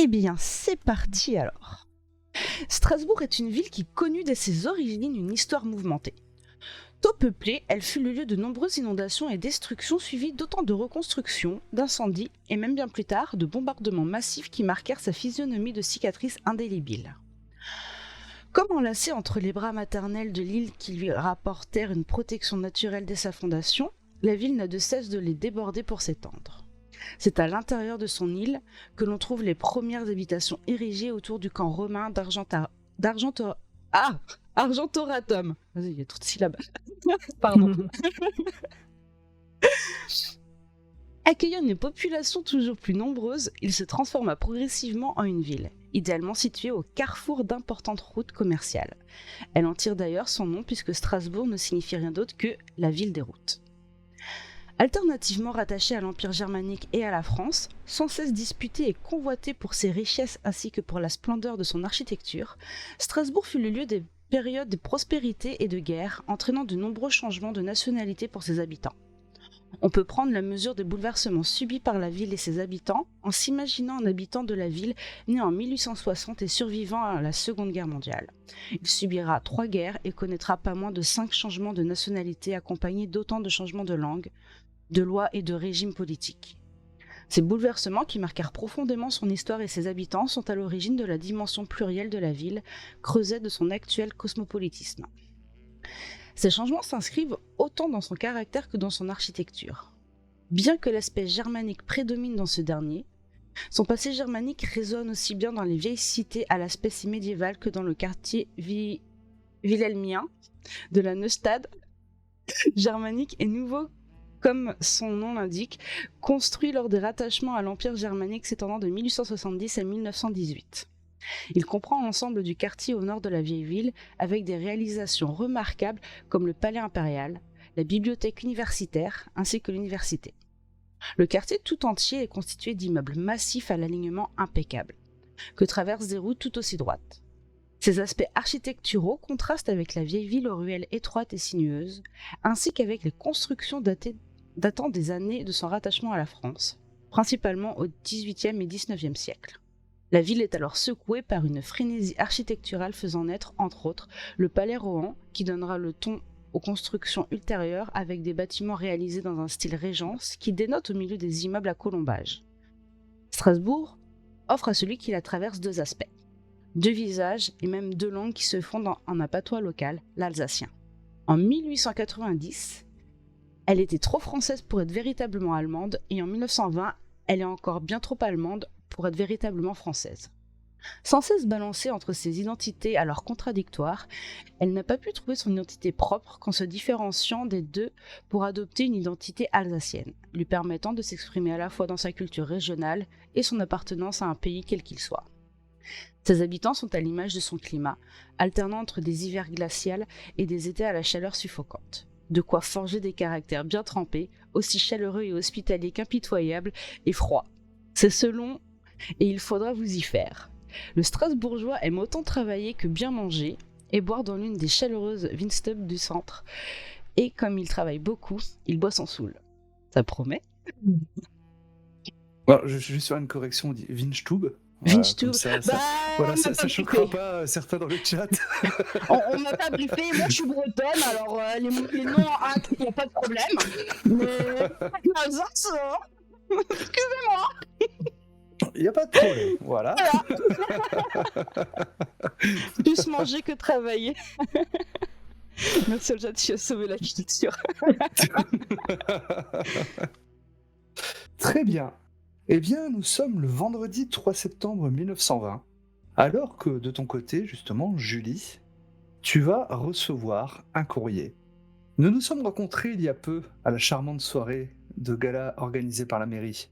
Eh bien, c'est parti alors. Strasbourg est une ville qui connut dès ses origines une histoire mouvementée. Tôt peuplée, elle fut le lieu de nombreuses inondations et destructions suivies d'autant de reconstructions, d'incendies et même bien plus tard de bombardements massifs qui marquèrent sa physionomie de cicatrices indélébiles. Comme enlacée entre les bras maternels de l'île qui lui rapportèrent une protection naturelle dès sa fondation, la ville n'a de cesse de les déborder pour s'étendre. C'est à l'intérieur de son île que l'on trouve les premières habitations érigées autour du camp romain Argentoratum. Vas-y, il y a trop de syllabes. Pardon. Accueillant une population toujours plus nombreuse, il se transforma progressivement en une ville, idéalement située au carrefour d'importantes routes commerciales. Elle en tire d'ailleurs son nom puisque Strasbourg ne signifie rien d'autre que la ville des routes. Alternativement rattachée à l'Empire germanique et à la France, sans cesse disputée et convoitée pour ses richesses ainsi que pour la splendeur de son architecture, Strasbourg fut le lieu des périodes de prospérité et de guerre, entraînant de nombreux changements de nationalité pour ses habitants. On peut prendre la mesure des bouleversements subis par la ville et ses habitants en s'imaginant un habitant de la ville né en 1860 et survivant à la Seconde Guerre mondiale. Il subira 3 guerres et connaîtra pas moins de 5 changements de nationalité accompagnés d'autant de changements de langue, de lois et de régimes politiques. Ces bouleversements qui marquèrent profondément son histoire et ses habitants sont à l'origine de la dimension plurielle de la ville, creuset de son actuel cosmopolitisme. Ces changements s'inscrivent autant dans son caractère que dans son architecture. Bien que l'aspect germanique prédomine dans ce dernier, son passé germanique résonne aussi bien dans les vieilles cités à l'aspect si médiéval que dans le quartier wilhelmien de la Neustadt germanique et nouveau comme son nom l'indique, construit lors des rattachements à l'Empire germanique s'étendant de 1870 à 1918. Il comprend l'ensemble du quartier au nord de la vieille ville, avec des réalisations remarquables comme le palais impérial, la bibliothèque universitaire ainsi que l'université. Le quartier tout entier est constitué d'immeubles massifs à l'alignement impeccable, que traversent des routes tout aussi droites. Ces aspects architecturaux contrastent avec la vieille ville aux ruelles étroites et sinueuses, ainsi qu'avec les constructions datant des années de son rattachement à la France, principalement au XVIIIe et XIXe siècle. La ville est alors secouée par une frénésie architecturale faisant naître, entre autres, le palais Rohan, qui donnera le ton aux constructions ultérieures avec des bâtiments réalisés dans un style régence qui dénote au milieu des immeubles à colombage. Strasbourg offre à celui qui la traverse 2 aspects, 2 visages et même 2 langues qui se fondent en un patois local, l'alsacien. En 1890, elle était trop française pour être véritablement allemande et en 1920, elle est encore bien trop allemande pour être véritablement française. Sans cesse balancée entre ces identités alors contradictoires, elle n'a pas pu trouver son identité propre qu'en se différenciant des deux pour adopter une identité alsacienne, lui permettant de s'exprimer à la fois dans sa culture régionale et son appartenance à un pays quel qu'il soit. Ses habitants sont à l'image de son climat, alternant entre des hivers glaciaux et des étés à la chaleur suffocante. De quoi forger des caractères bien trempés, aussi chaleureux et hospitaliers qu'impitoyables et froids. C'est selon, et il faudra vous y faire. Le Strasbourgeois aime autant travailler que bien manger et boire dans l'une des chaleureuses Weinstub du centre. Et comme il travaille beaucoup, il boit sans saoul. Ça promet. Alors, je suis sur une correction, on dit Weinstub. Weinstub. Voilà, ça choquera pas certains dans le chat. On m'a pas briefé, moi je suis bretonne, alors les noms en hâte, il n'y a pas de problème. Mais Alsace, excusez-moi. Il n'y a pas de problème, voilà. Plus manger que travailler. Merci au chat, tu as sauvé la culture. Très bien. Eh bien, nous sommes le vendredi 3 septembre 1920, alors que de ton côté, justement, Julie, tu vas recevoir un courrier. Nous nous sommes rencontrés il y a peu à la charmante soirée de gala organisée par la mairie.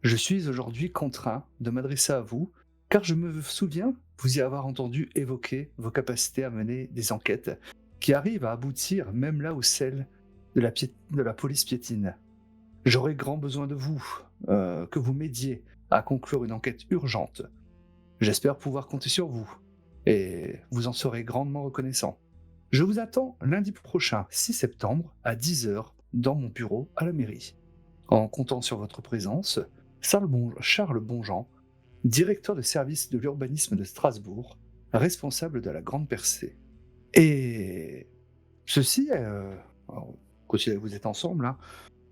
Je suis aujourd'hui contraint de m'adresser à vous, car je me souviens vous y avoir entendu évoquer vos capacités à mener des enquêtes qui arrivent à aboutir même là où celle de la police piétine. J'aurai grand besoin de vous, que vous m'aidiez à conclure une enquête urgente. J'espère pouvoir compter sur vous, et vous en serez grandement reconnaissant. Je vous attends lundi prochain, 6 septembre, à 10h, dans mon bureau à la mairie. En comptant sur votre présence, Charles Bonjean directeur de service de l'urbanisme de Strasbourg, responsable de la Grande Percée. Et ceci, alors, quand vous êtes ensemble, hein,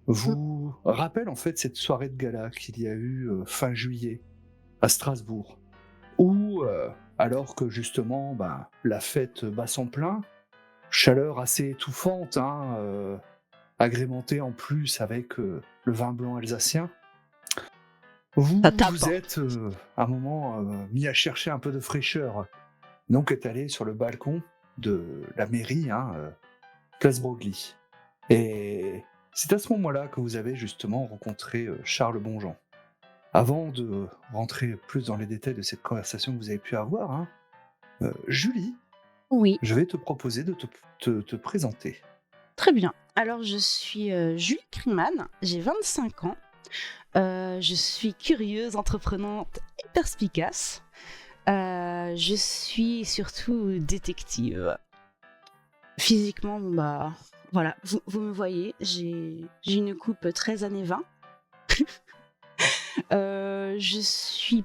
Mm. vous rappelle en fait cette soirée de gala qu'il y a eu fin juillet à Strasbourg, où, alors que justement la fête bat son plein, chaleur assez étouffante, hein, agrémentée en plus avec le vin blanc alsacien, vous Ça tape, vous hein. êtes à un moment mis à chercher un peu de fraîcheur. Donc est allé sur le balcon de la mairie, hein, Place Broglie. Et c'est à ce moment-là que vous avez justement rencontré Charles Bonjean. Avant de rentrer plus dans les détails de cette conversation que vous avez pu avoir, hein, Julie, Oui, je vais te proposer de te présenter. très bien. Alors, je suis Julie Kriman, j'ai 25 ans. Je suis curieuse, entreprenante et perspicace. Je suis surtout détective. Physiquement, voilà, vous me voyez, j'ai une coupe très années 20. Je suis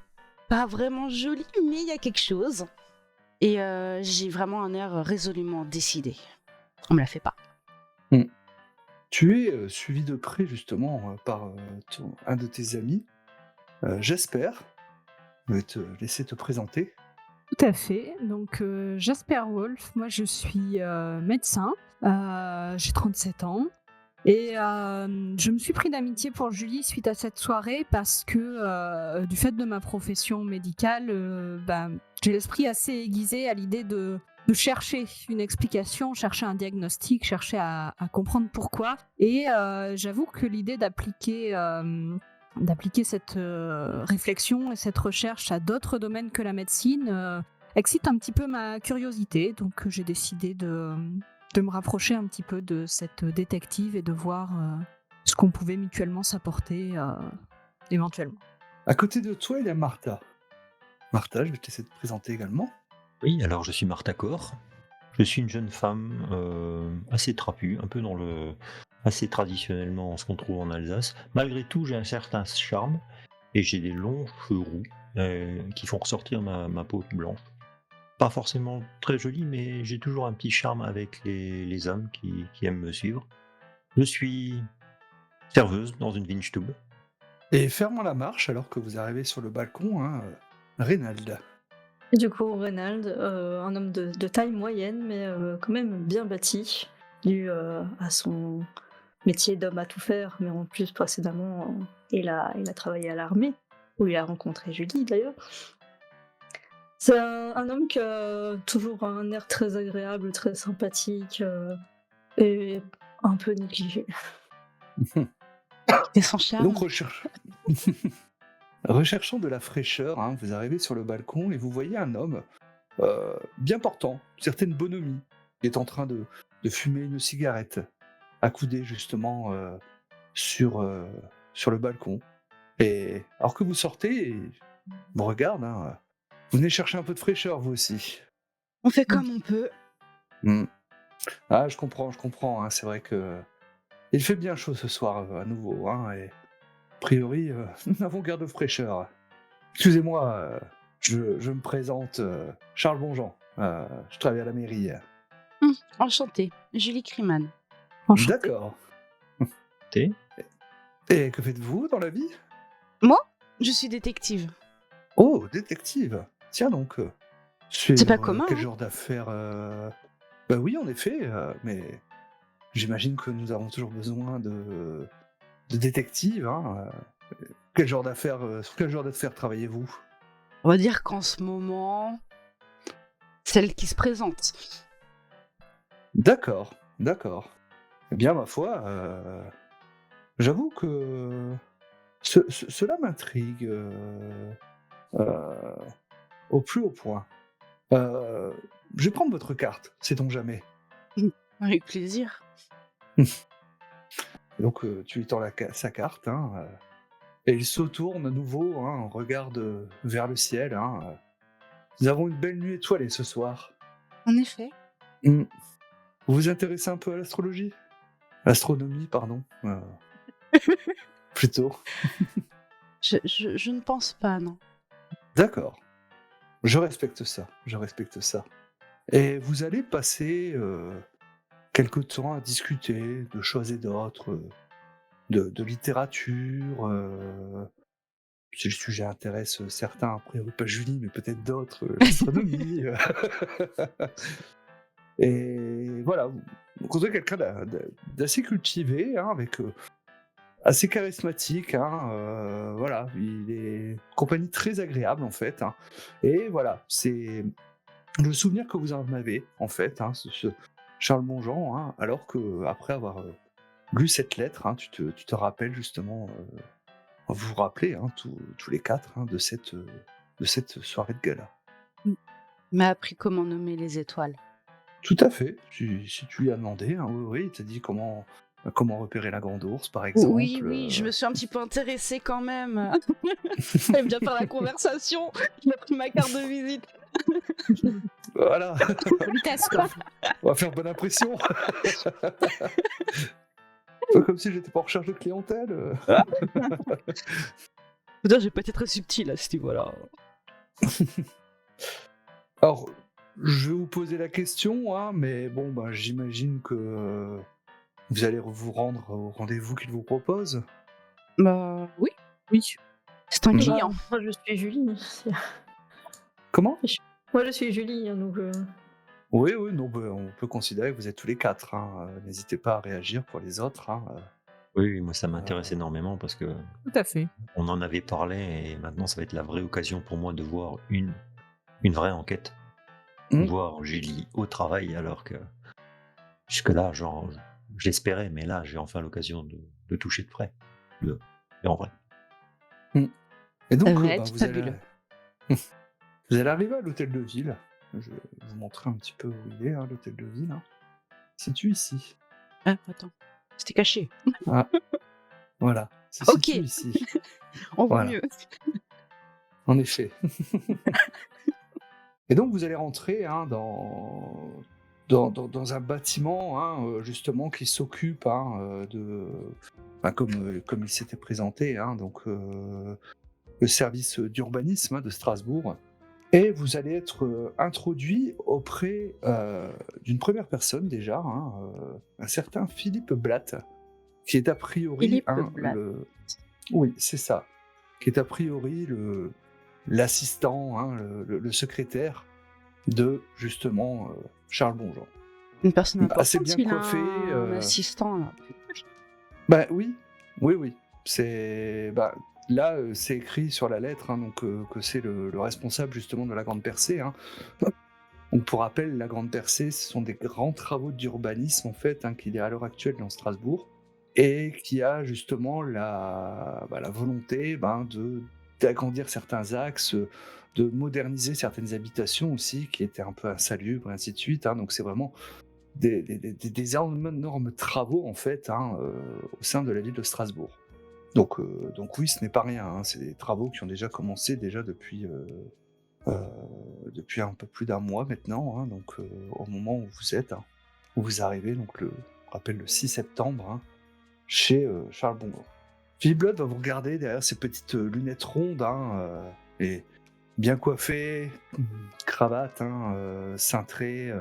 pas vraiment jolie, mais il y a quelque chose. Et j'ai vraiment un air résolument décidé. On me la fait pas. Hmm. Tu es suivi de près justement par un de tes amis, Jasper. Je vais te laisser te présenter. Tout à fait. Donc, Jasper Wolf, moi je suis médecin, j'ai 37 ans. Et je me suis pris d'amitié pour Julie suite à cette soirée parce que du fait de ma profession médicale, j'ai l'esprit assez aiguisé à l'idée de chercher une explication, chercher un diagnostic, chercher à comprendre pourquoi. Et j'avoue que l'idée d'appliquer cette réflexion et cette recherche à d'autres domaines que la médecine excite un petit peu ma curiosité. Donc j'ai décidé de me rapprocher un petit peu de cette détective et de voir ce qu'on pouvait mutuellement s'apporter éventuellement. À côté de toi, il y a Martha. Martha, je vais te laisser te présenter également. Oui, alors je suis Martha Corr. Je suis une jeune femme assez trapue, un peu assez traditionnellement ce qu'on trouve en Alsace. Malgré tout, j'ai un certain charme et j'ai des longs cheveux roux qui font ressortir ma peau blanche. Pas forcément très jolie, mais j'ai toujours un petit charme avec les hommes qui aiment me suivre. Je suis serveuse dans une Weinstube. Et fermons la marche alors que vous arrivez sur le balcon, hein, Reynald. Et du coup, Reynald, un homme de taille moyenne, mais quand même bien bâti, dû à son métier d'homme à tout faire, mais en plus précédemment, il a travaillé à l'armée, où il a rencontré Julie d'ailleurs. C'est un homme qui a toujours un air très agréable, très sympathique, et un peu négligé. Et son charme. Donc recherchant de la fraîcheur, hein, vous arrivez sur le balcon et vous voyez un homme bien portant, certaine bonhomie, qui est en train de fumer une cigarette, accoudé justement sur le balcon. Et alors que vous sortez, il vous regarde, hein, vous venez chercher un peu de fraîcheur vous aussi. On fait comme on peut. Hmm. Ah, je comprends, hein, c'est vrai que il fait bien chaud ce soir à nouveau, hein, et a priori, nous n'avons guère de fraîcheur. Excusez-moi, je me présente, Charles Bonjean, je travaille à la mairie. Enchantée, Julie Kriman. Enchantée. D'accord. Thé. Et que faites-vous dans la vie? Moi, je suis détective. Oh, détective. Tiens donc, C'est pas commun, quel hein. genre d'affaires Bah oui, en effet, mais j'imagine que nous avons toujours besoin de détectives, hein. Quel genre d'affaires, sur quel genre d'affaires travaillez-vous? On va dire qu'en ce moment, celle qui se présente. D'accord. Eh bien, ma foi, j'avoue que cela m'intrigue au plus haut point. Je vais prendre votre carte, sait-on jamais. Avec plaisir. Donc, tu lui tends sa carte, hein, et il se tourne à nouveau, hein, regarde vers le ciel. Hein, nous avons une belle nuit étoilée ce soir. En effet. Vous vous intéressez un peu à l'astrologie? L'astronomie, pardon. Plutôt. Je ne pense pas, non. D'accord. Je respecte ça, je respecte ça. Et vous allez passer quelque temps à discuter de choses et d'autres, de littérature. Si le sujet intéresse certains, a priori pas Julie, mais peut-être d'autres, l'astronomie. Et voilà, vous rencontrez quelqu'un d'assez cultivé, hein, avec assez charismatique, hein, voilà, il est une compagnie très agréable en fait, hein. Et voilà, c'est le souvenir que vous en avez en fait, hein, ce Charles Bonjean, hein, alors que après avoir lu cette lettre, hein, tu te rappelles justement, vous vous rappelez, hein, tous les quatre, hein, de cette soirée de gala. Il m'a appris comment nommer les étoiles. Tout à fait. Si tu lui as demandé, hein, oui, oui, il t'a dit comment repérer la grande ours, par exemple. Oui, je me suis un petit peu intéressée quand même. Il aime bien faire la conversation. Il a pris ma carte de visite. Voilà, Politesse, quoi. on va faire bonne impression. Pas comme si j'étais pas en recherche de clientèle. Putain, j'ai pas été très subtil à ce niveau-là. Alors, je vais vous poser la question, hein, mais bon, bah, j'imagine que vous allez vous rendre au rendez-vous qu'il vous propose. Bah oui, Oui. c'est un Bah, client. Moi, je suis Julie. Comment? Moi, je suis Julie, hein, donc... Oui, oui, non, bah, on peut considérer que vous êtes tous les quatre, hein. N'hésitez pas à réagir pour les autres, hein. Oui, moi ça m'intéresse énormément parce que Tout à fait. on en avait parlé et maintenant ça va être la vraie occasion pour moi de voir une vraie enquête. Mm. Voir Julie au travail alors que jusque-là, genre, j'espérais, mais là j'ai enfin l'occasion de toucher de près. Et en vrai. Et donc, Ça va bah, être vous allez... fabuleux. vous allez arriver à l'hôtel de ville. Je vais vous montrer un petit peu où il est, hein, l'hôtel de ville, hein. Situé ici. Ah, attends, c'était caché. Ah, voilà, c'est Ok. situé ici. On voit Voilà. mieux. En effet. Et donc vous allez rentrer, hein, dans un bâtiment, hein, justement qui s'occupe, hein, comme il s'était présenté, hein, donc le service d'urbanisme, hein, de Strasbourg. Et vous allez être introduit auprès d'une première personne déjà, hein, un certain Philippe Blatt, qui est a priori Philippe Blatt. Oui, c'est ça. Qui est a priori l'assistant, hein, le secrétaire de justement Charles Bonjean. Une personne Assez importante, bien il a coiffé. un assistant là. Bah oui, oui, oui. C'est là, c'est écrit sur la lettre, hein, donc que c'est le responsable justement de la Grande Percée, hein. Donc pour rappel, la Grande Percée, ce sont des grands travaux d'urbanisme en fait, hein, qu'il y a à l'heure actuelle dans Strasbourg et qui a justement la volonté d'agrandir certains axes, de moderniser certaines habitations aussi qui étaient un peu insalubres et ainsi de suite, hein. Donc c'est vraiment des énormes travaux en fait, hein, au sein de la ville de Strasbourg. Donc oui, ce n'est pas rien, hein, c'est des travaux qui ont déjà commencé depuis un peu plus d'un mois maintenant, hein, donc au moment où vous êtes, hein, où vous arrivez, donc je rappelle le 6 septembre, hein, chez Charles Bonjean. Philippe Blatt va vous regarder derrière ses petites lunettes rondes, hein, et bien coiffé, cravate, hein, cintré,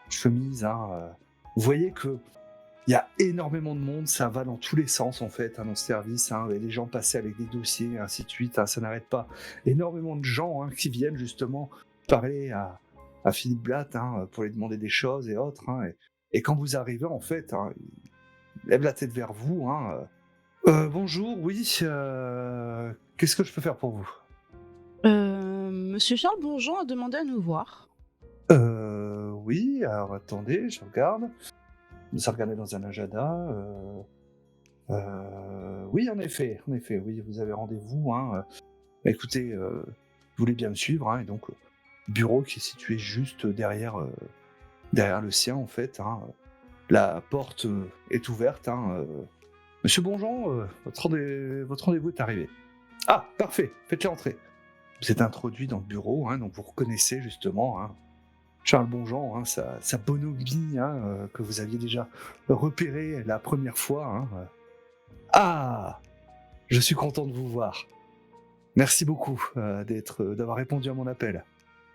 chemise, hein. Vous voyez que il y a énormément de monde, ça va dans tous les sens en fait, hein, dans ce service, hein, et les gens passaient avec des dossiers, et ainsi de suite, hein, ça n'arrête pas. Énormément de gens, hein, qui viennent justement parler à Philippe Blatt, hein, pour lui demander des choses et autres, hein, et quand vous arrivez en fait, hein, il lève la tête vers vous, hein, bonjour, oui, qu'est-ce que je peux faire pour vous? Monsieur Charles Bonjean a demandé à nous voir. Oui, alors attendez, je regarde. Vous regardez dans un agenda. Oui, en effet, oui, vous avez rendez-vous, hein. Bah, écoutez, vous voulez bien me suivre, hein, et donc bureau qui est situé juste derrière le sien en fait, hein. La porte est ouverte, hein. Monsieur Bonjean, votre rendez-vous est arrivé. Ah, parfait, faites-le entrer. Vous êtes introduit dans le bureau, hein, donc vous reconnaissez justement, hein, Charles Bonjean, hein, sa bonhomie, hein, que vous aviez déjà repéré la première fois, hein. Ah, je suis content de vous voir. Merci beaucoup d'avoir répondu à mon appel.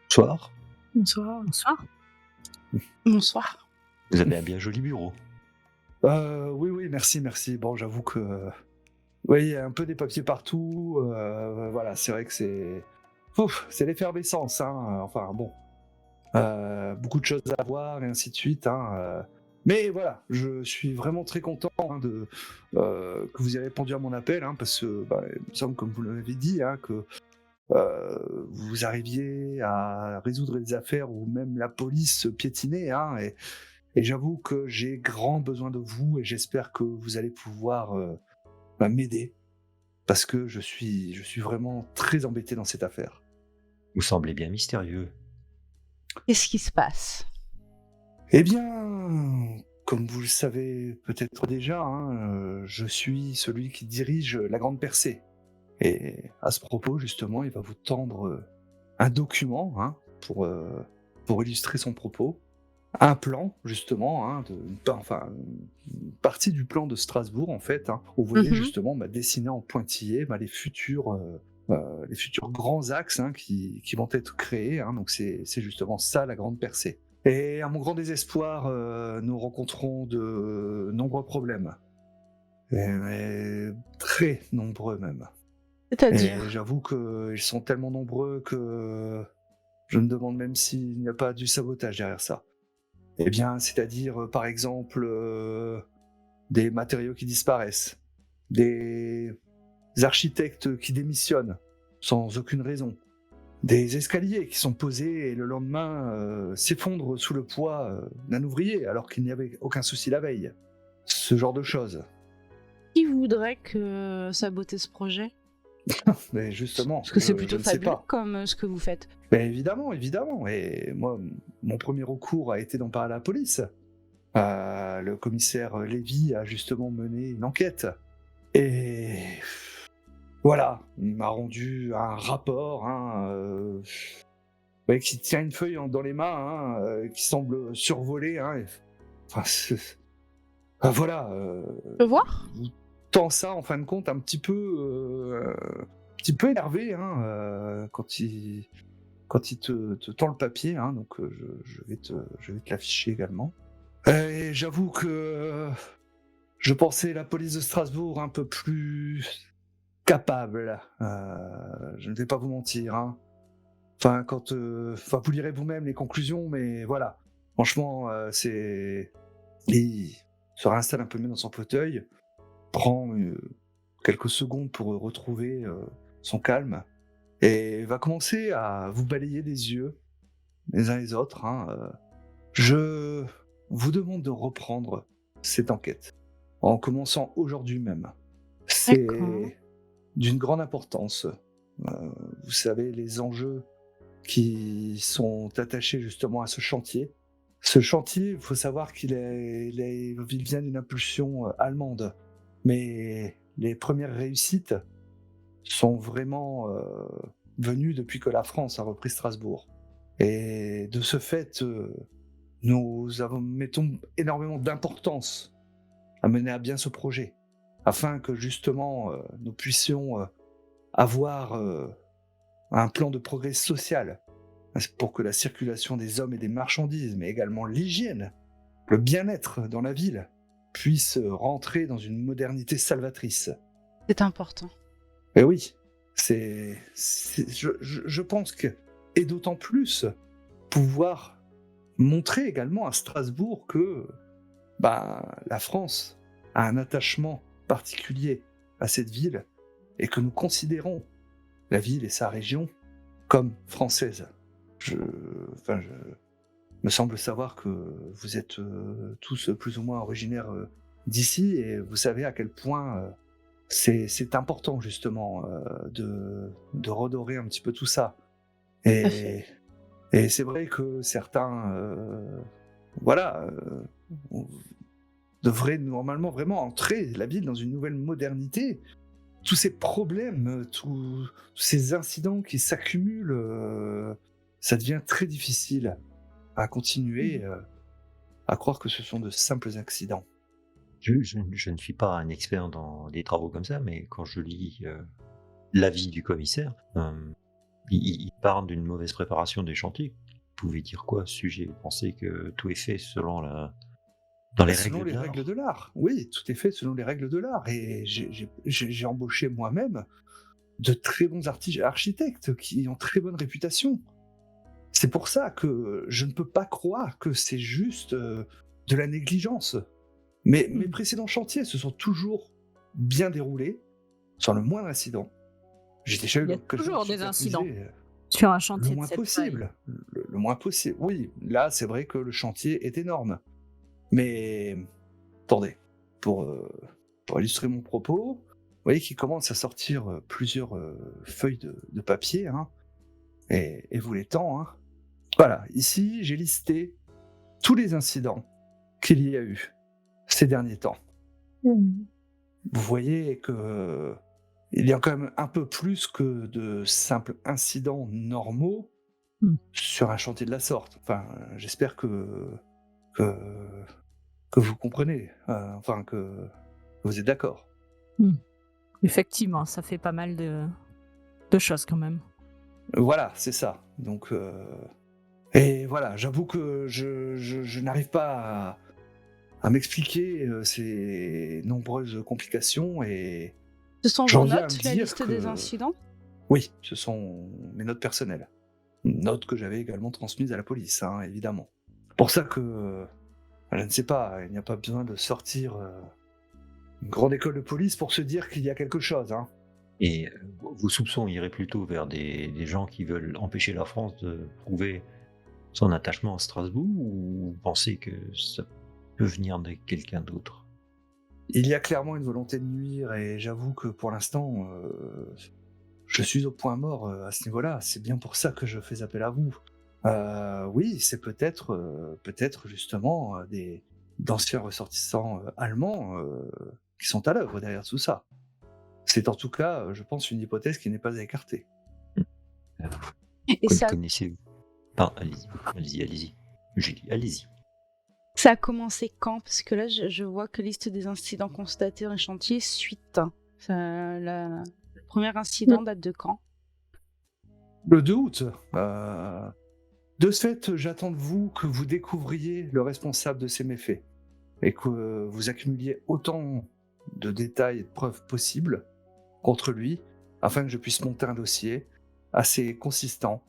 Bonsoir. Bonsoir. Bonsoir. Bonsoir. Vous avez un bien joli bureau. Oui, merci. Bon, j'avoue que oui, il y a un peu des papiers partout. Voilà, c'est vrai que c'est l'effervescence. Hein, enfin bon, beaucoup de choses à voir et ainsi de suite. Hein, mais voilà, je suis vraiment très content que vous ayez répondu à mon appel, hein, parce que il me semble, comme vous l'avez dit, hein, que vous arriviez à résoudre des affaires où même la police piétinait. Hein, et j'avoue que j'ai grand besoin de vous et j'espère que vous allez pouvoir m'aider parce que je suis vraiment très embêté dans cette affaire. Vous semblez bien mystérieux. Qu'est-ce qui se passe? Eh bien, comme vous le savez peut-être déjà, hein, je suis celui qui dirige la Grande Percée. Et à ce propos, justement, il va vous tendre un document, hein, pour illustrer son propos. Un plan, justement, hein, une partie du plan de Strasbourg, en fait, hein, où vous voyez justement dessiner en pointillé les futurs grands axes, hein, qui vont être créés. Hein, donc c'est justement ça, la Grande Percée. Et à mon grand désespoir, nous rencontrons de nombreux problèmes. Et très nombreux même. C'est-à-dire? Et j'avoue qu'ils sont tellement nombreux que je me demande même s'il n'y a pas du sabotage derrière ça. Eh bien, c'est-à-dire, par exemple, des matériaux qui disparaissent, des architectes qui démissionnent sans aucune raison, des escaliers qui sont posés et le lendemain s'effondrent sous le poids d'un ouvrier alors qu'il n'y avait aucun souci la veille. Ce genre de choses. Qui voudrait saboter ce projet? Mais justement, Parce que c'est je plutôt ne sais fabuleux pas. comme ce que vous faites. Mais évidemment. Et moi, mon premier recours a été d'en parler à la police. Le commissaire Lévy a justement mené une enquête. Et voilà, il m'a rendu un rapport, hein, qui tient une feuille dans les mains, hein, qui semble survoler. Hein, voilà. Je peux voir? Tant ça, en fin de compte, un petit peu énervé, hein, quand il te tend le papier. Hein, donc je vais te l'afficher également. Et j'avoue que je pensais la police de Strasbourg un peu plus capable. Je ne vais pas vous mentir. Hein. Enfin, vous lirez vous-même les conclusions, mais voilà. Franchement, il se réinstalle un peu mieux dans son fauteuil, prend quelques secondes pour retrouver son calme et va commencer à vous balayer des yeux les uns les autres. Hein. Je vous demande de reprendre cette enquête en commençant aujourd'hui même. C'est D'accord. d'une grande importance. Vous savez, les enjeux qui sont attachés justement à ce chantier. Ce chantier, il faut savoir qu'il vient d'une impulsion allemande. Mais les premières réussites sont vraiment venues depuis que la France a repris Strasbourg. Et de ce fait, nous mettons énormément d'importance à mener à bien ce projet, afin que justement nous puissions avoir un plan de progrès social pour que la circulation des hommes et des marchandises, mais également l'hygiène, le bien-être dans la ville, puisse rentrer dans une modernité salvatrice. C'est important. Et oui, je pense que, et d'autant plus, pouvoir montrer également à Strasbourg que la France a un attachement particulier à cette ville et que nous considérons la ville et sa région comme françaises. Je me semble savoir que vous êtes tous plus ou moins originaires d'ici et vous savez à quel point c'est important justement de redorer un petit peu tout ça. Et c'est vrai que certains devraient normalement vraiment entrer la ville dans une nouvelle modernité. Tous ces problèmes, tous ces incidents qui s'accumulent, ça devient très difficile à continuer à croire que ce sont de simples accidents. Je ne suis pas un expert dans des travaux comme ça, mais quand je lis l'avis du commissaire. Il parle d'une mauvaise préparation des chantiers. Vous pouvez dire quoi à ce sujet? Vous pensez que tout est fait selon dans les Selon règles de les l'art? règles de l'art. Oui, tout est fait selon les règles de l'art. Et j'ai embauché moi-même de très bons architectes qui ont très bonne réputation. C'est pour ça que je ne peux pas croire que c'est juste de la négligence. Mais mes précédents chantiers se sont toujours bien déroulés, sans le moindre incident. J'ai déjà eu Il y a l'occasion toujours de des superviser, incidents sur un le chantier de moins cette possible. Le moins possible. Oui, là, c'est vrai que le chantier est énorme. Mais attendez, pour illustrer mon propos, vous voyez qu'il commence à sortir plusieurs feuilles de papier, hein, et vous les tend. Hein. Voilà, ici, j'ai listé tous les incidents qu'il y a eu ces derniers temps. Mhm. Vous voyez que il y a quand même un peu plus que de simples incidents normaux sur un chantier de la sorte. Enfin, j'espère que vous comprenez, enfin que vous êtes d'accord. Effectivement, ça fait pas mal de choses quand même. Voilà, c'est ça. Donc, et voilà, j'avoue que je n'arrive pas à m'expliquer ces nombreuses complications et Ce sont j'en vos viens à notes, me la dire liste des que incidents? oui, ce sont mes notes personnelles. Notes que j'avais également transmises à la police, hein, évidemment. Pour ça que, je ne sais pas, il n'y a pas besoin de sortir une grande école de police pour se dire qu'il y a quelque chose. Hein. Et vos soupçons iraient plutôt vers des gens qui veulent empêcher la France de prouver son attachement à Strasbourg, ou vous pensez que ça peut venir de quelqu'un d'autre? Il y a clairement une volonté de nuire et j'avoue que pour l'instant, je suis au point mort à ce niveau-là. C'est bien pour ça que je fais appel à vous. Oui, c'est peut-être justement d'anciens ressortissants allemands qui sont à l'œuvre derrière tout ça. C'est en tout cas, je pense, une hypothèse qui n'est pas à écarter. Et ça, Connaissez-vous? Pardon, allez-y. Julie, allez-y. ça a commencé quand? Parce que là, je vois que liste des incidents constatés en chantier, suite. Le premier incident date de quand? Le 2 août. De ce fait, j'attends de vous que vous découvriez le responsable de ces méfaits et que vous accumuliez autant de détails et de preuves possibles contre lui afin que je puisse monter un dossier assez consistant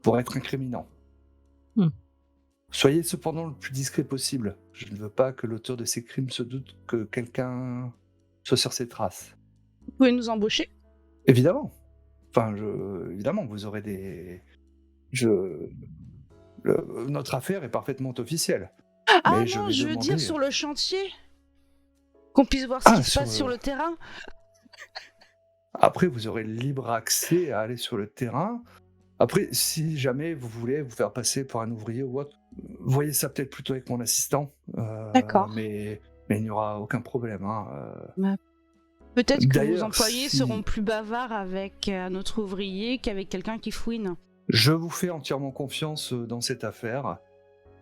pour être incriminant. Soyez cependant le plus discret possible. Je ne veux pas que l'auteur de ces crimes se doute que quelqu'un soit sur ses traces. Vous pouvez nous embaucher? Évidemment. Enfin, évidemment, vous aurez des... Notre affaire est parfaitement officielle. Ah Mais je non, vais je veux dire demander- sur le chantier. Qu'on puisse voir ce Ah, qui se sur passe le- sur le terrain. Après, vous aurez libre accès à aller sur le terrain. Après, si jamais vous voulez vous faire passer pour un ouvrier ou autre, voyez ça peut-être plutôt avec mon assistant. D'accord. Mais il n'y aura aucun problème. Hein. Peut-être que vos D'ailleurs, employés si- seront plus bavards avec un autre ouvrier qu'avec quelqu'un qui fouine. Je vous fais entièrement confiance dans cette affaire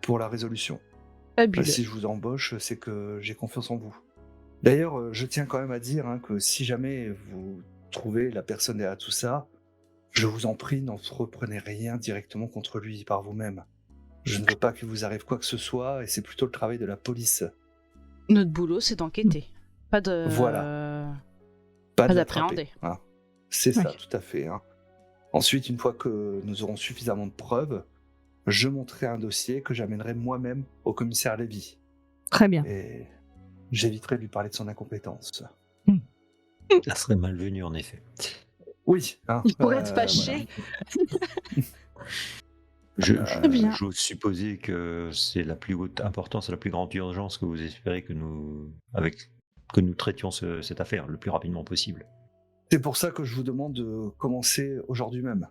pour la résolution. Fabuleux. Si je vous embauche, c'est que j'ai confiance en vous. D'ailleurs, je tiens quand même à dire que si jamais vous trouvez la personne derrière tout ça, je vous en prie, n'entreprenez rien directement contre lui par vous-même. Je ne veux pas qu'il vous arrive quoi que ce soit, et c'est plutôt le travail de la police. Notre boulot, c'est d'enquêter. Pas de... Voilà. Pas de d'appréhender. l'attraper, hein. C'est ça, Oui. tout à fait. Hein. Ensuite, une fois que nous aurons suffisamment de preuves, je monterai un dossier que j'amènerai moi-même au commissaire Lévy. Très bien. Et j'éviterai de lui parler de son incompétence. Ça serait malvenu en effet. Oui. Hein, Il pourrait être fâché. bien. J'ose supposer que c'est la plus haute importance, la plus grande urgence que vous espérez que nous traitions cette affaire le plus rapidement possible. C'est pour ça que je vous demande de commencer aujourd'hui même.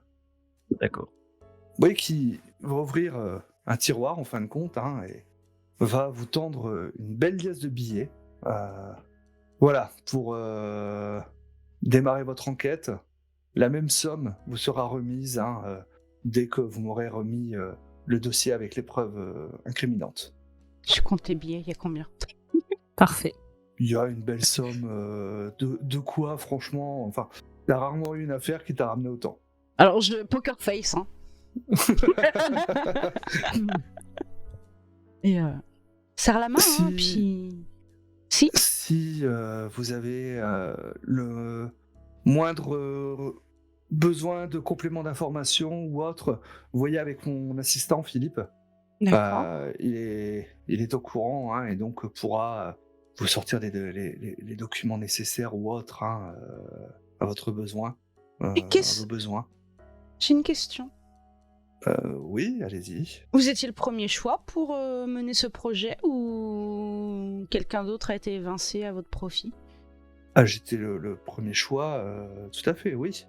D'accord. Vous voyez qu'il va ouvrir un tiroir en fin de compte et va vous tendre une belle liasse de billets. Voilà, pour démarrer votre enquête. La même somme vous sera remise dès que vous m'aurez remis le dossier avec les preuves incriminantes. Je compte les billets, il y a combien? Parfait. Il y a une belle somme de quoi, franchement. Enfin, T'as rarement eu une affaire qui t'a ramené autant. Alors, je poker face, hein. Et serre la main, Si- hein, puis... Si. Si vous avez le moindre besoin de complément d'information ou autre, vous voyez avec mon assistant Philippe, D'accord. il est au courant, hein, et donc pourra vous sortir les documents nécessaires ou autres, hein, à votre besoin, Et à vos besoins. J'ai une question. Oui, allez-y. Vous étiez le premier choix pour mener ce projet ou quelqu'un d'autre a été évincé à votre profit? Ah, j'étais le premier choix, tout à fait, oui.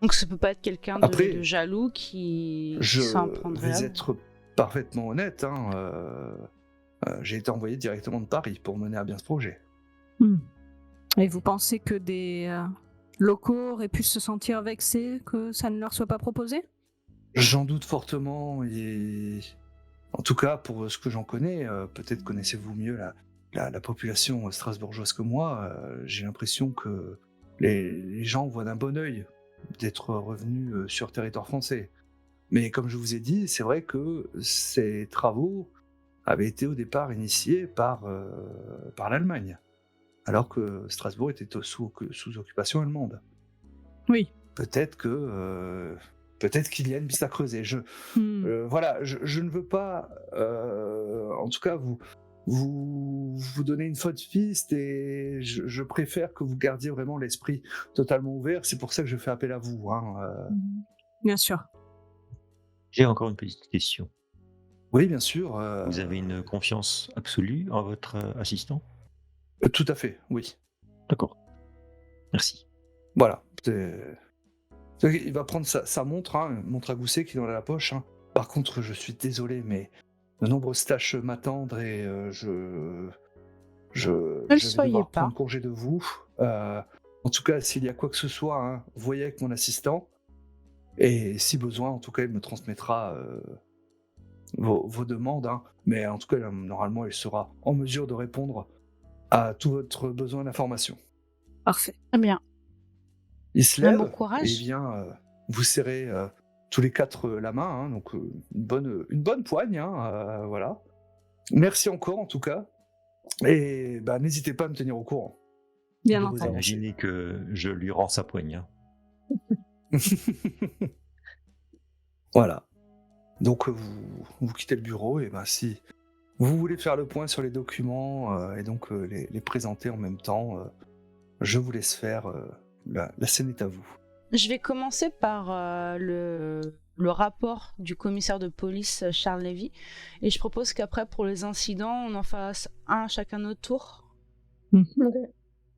Donc ça peut pas être quelqu'un Après, de jaloux qui Je s'en prendrait à vais vous. être parfaitement honnête, hein, j'ai été envoyé directement de Paris pour mener à bien ce projet. Et vous pensez que des locaux auraient pu se sentir vexés que ça ne leur soit pas proposé? J'en doute fortement, et en tout cas, pour ce que j'en connais, peut-être connaissez-vous mieux la population strasbourgeoise que moi, j'ai l'impression que les gens voient d'un bon œil d'être revenus sur territoire français. Mais comme je vous ai dit, c'est vrai que ces travaux avaient été au départ initiés par l'Allemagne, alors que Strasbourg était sous occupation allemande. Oui. Peut-être qu'il y a une piste à creuser. Voilà, je ne veux pas, en tout cas, vous donner une fausse piste, et je préfère que vous gardiez vraiment l'esprit totalement ouvert. C'est pour ça que je fais appel à vous, hein. Bien sûr. J'ai encore une petite question. Oui, bien sûr. Vous avez une confiance absolue en votre assistant? Tout à fait, oui. D'accord. Merci. Voilà. Il va prendre sa montre, hein, une montre à gousset qui est dans la poche, hein. Par contre, je suis désolé, mais de nombreuses tâches m'attendent, et je vais soyez devoir pas. prendre congé de vous. En tout cas, s'il y a quoi que ce soit, hein, voyez avec mon assistant. Et si besoin, en tout cas, il me transmettra vos demandes, hein. Mais en tout cas, normalement, il sera en mesure de répondre à tout votre besoin d'information. Parfait. Très bien. Il se Un lève bon courage. et il vient vous serrer tous les quatre la main, hein, donc une bonne poigne, hein, voilà. Merci encore en tout cas, et n'hésitez pas à me tenir au courant. Bien de vos entendu. avancées. Imaginez que je lui rends sa poigne. Hein. Voilà. Donc vous quittez le bureau, et si vous voulez faire le point sur les documents et donc les présenter en même temps, je vous laisse faire. La scène est à vous. Je vais commencer par le rapport du commissaire de police Charles Lévy, et je propose qu'après, pour les incidents, on en fasse un chacun notre tour.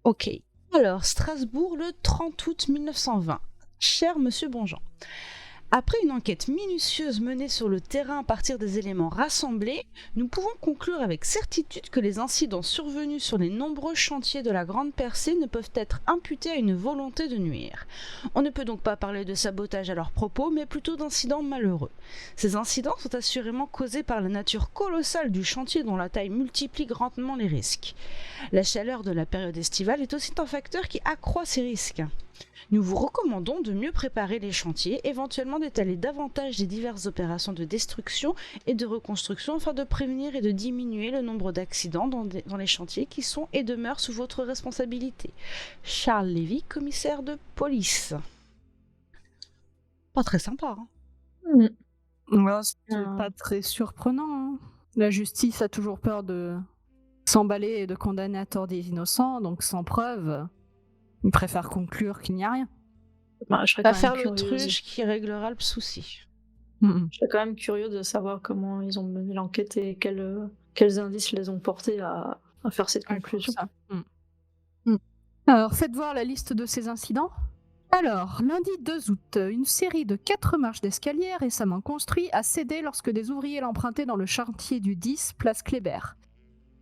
Ok. Alors, Strasbourg, le 30 août 1920. Cher Monsieur Bonjean, après une enquête minutieuse menée sur le terrain à partir des éléments rassemblés, nous pouvons conclure avec certitude que les incidents survenus sur les nombreux chantiers de la Grande Percée ne peuvent être imputés à une volonté de nuire. On ne peut donc pas parler de sabotage à leur propos, mais plutôt d'incidents malheureux. Ces incidents sont assurément causés par la nature colossale du chantier, dont la taille multiplie grandement les risques. La chaleur de la période estivale est aussi un facteur qui accroît ces risques. Nous vous recommandons de mieux préparer les chantiers, éventuellement d'étaler davantage les diverses opérations de destruction et de reconstruction afin de prévenir et de diminuer le nombre d'accidents dans les chantiers qui sont et demeurent sous votre responsabilité. Charles Lévy, commissaire de police. Pas très sympa, hein? C'est pas très surprenant, hein. La justice a toujours peur de s'emballer et de condamner à tort des innocents, donc sans preuve, ils préfèrent conclure qu'il n'y a rien. Je serais Va quand faire même le curieuse. truc qui réglera le souci. Je serais quand même curieux de savoir comment ils ont mené l'enquête et quels indices les ont portés à faire cette conclusion. Ça. Alors, faites voir la liste de ces incidents. Alors, lundi 2 août, une série de 4 marches d'escalier récemment construits a cédé lorsque des ouvriers l'empruntaient dans le chantier du 10, place Kléber.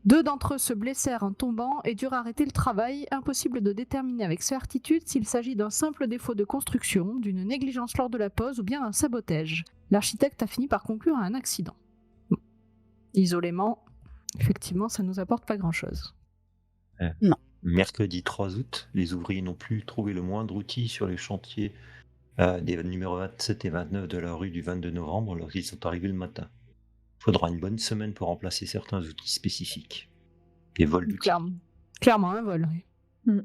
2 d'entre eux se blessèrent en tombant et durent arrêter le travail. Impossible de déterminer avec certitude s'il s'agit d'un simple défaut de construction, d'une négligence lors de la pose ou bien d'un sabotage. L'architecte a fini par conclure à un accident. Isolément, effectivement, ça nous apporte pas grand-chose. Mercredi 3 août, les ouvriers n'ont plus trouvé le moindre outil sur les chantiers des numéros 27 et 29 de la rue du 22 novembre lorsqu'ils sont arrivés le matin. Il faudra une bonne semaine pour remplacer certains outils spécifiques. Des vols d'outils. Clairement un vol. Oui.